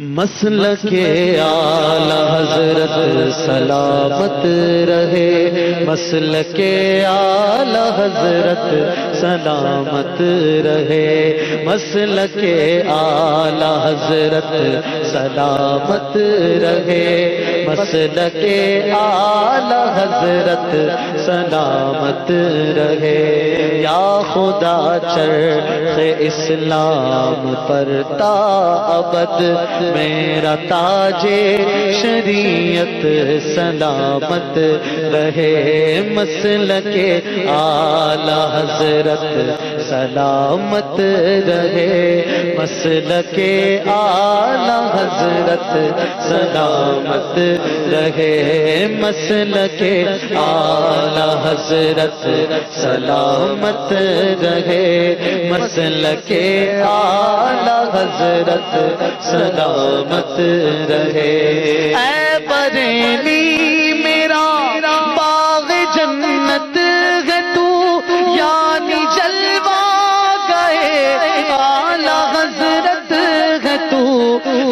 مسلک اعلی حضرت سلامت رہے، مسلک اعلی حضرت سلامت رہے، مسلک اعلی حضرت سلامت رہے، مسلک اعلی حضرت سلامت رہے۔ یا خدا چرخ اسلام پر تا ابد میرا تاج شریعت سلامت رہے، مسلک اعلی حضرت سلامت رہے، مسلک اعلی حضرت سلامت رہے، مسلک اعلی حضرت سلامت رہے، مسلک اعلی حضرت سلامت رہے۔ اے بریلی میرا باغ جنت ہے تو، یعنی جلوہ گئے اعلی حضرت ہے تو،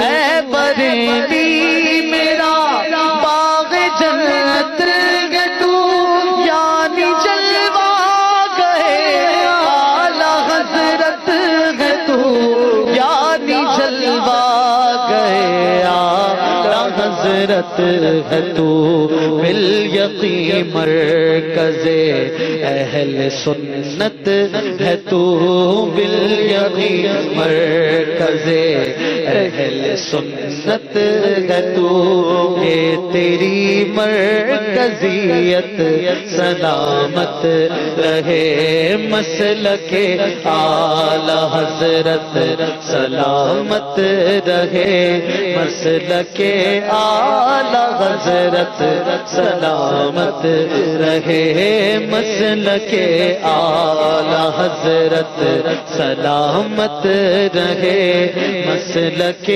اے بریلی میرا باغ جنت ہے تو، یعنی جلوہ گئے اعلی حضرت ہے تو، یعنی جلوہ گئے اعلی حضرت ہے تو، بالیقین مرکز اہل سنت ہے تو، بالیقین مرکز اہل سنت ہے تو، یہ تیری مرکزیت سلامت رہے، مسلک اعلی حضرت سلامت رہے، مسلک اعلی حضرت سلامت رہے، مسلک اعلی حضرت سلامت رہے، مسلک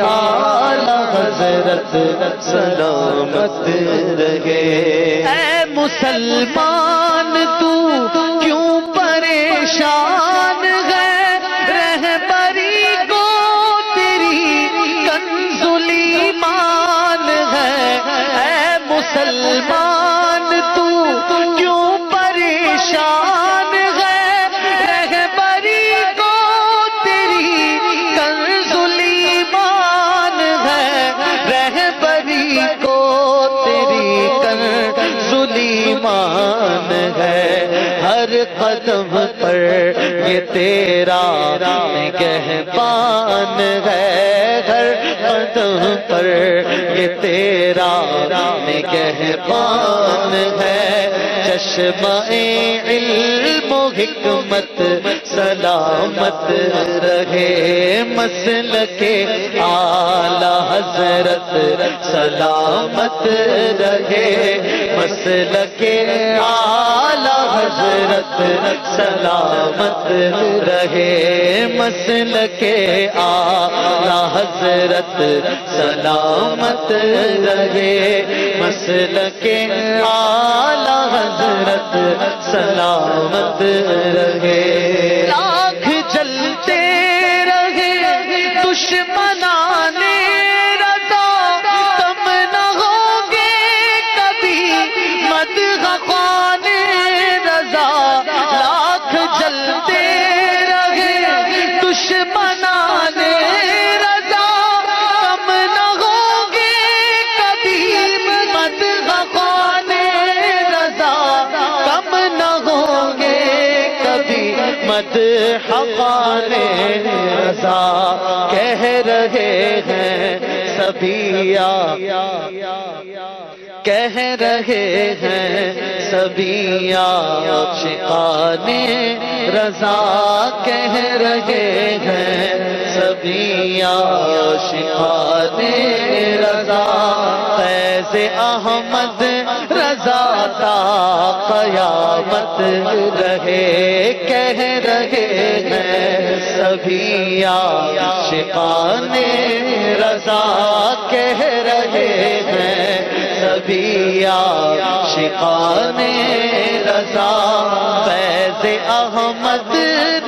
اعلی حضرت سلامت رہے۔ اے مسلمان تو کیوں پریشان ہے، رہبری کو تیری کنز ایمان ہے، اے مسلمان تو کیوں پریشان ہے، رہبری کو تیری کنز ایمان ہے، رہبری کو تیری کنز ایمان ہے، ہر قدم پر یہ تیرا نگہبان ہے، ہر قدم پر یہ تیرا نگہبان ہے، چشمہ علم و حکمت سلامت رہے، مسلک اعلی حضرت سلامت رہے، مسلک اعلی حضرت سلامت رہے، مسلک اعلی حضرت سلامت رہے، مسلک اعلی حضرت سلامت رہے۔ لاکھ جلتے رہے دشمنان رضا، کم نہ ہوں گے کبھی مدح خوان رضا، لاکھ جلتے رہے دشمنان رضا، کم نہ ہوں گے کبھی مدح خوان رضا، کم نہ ہوں گے کبھی مدح خوان رضا، کہہ رہے ہیں سبھی کہہ رہے ہیں سبھی عاشقان رضا، کہہ رہے ہیں سبھی عاشقان رضا، فیض احمد رضا تا قیامت رہے، کہہ رہے ہیں سبھی عاشقان رضا، کہہ رہے ہیں سبھی عاشقان رضا، فیض احمد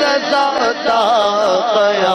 رضا تا قیامت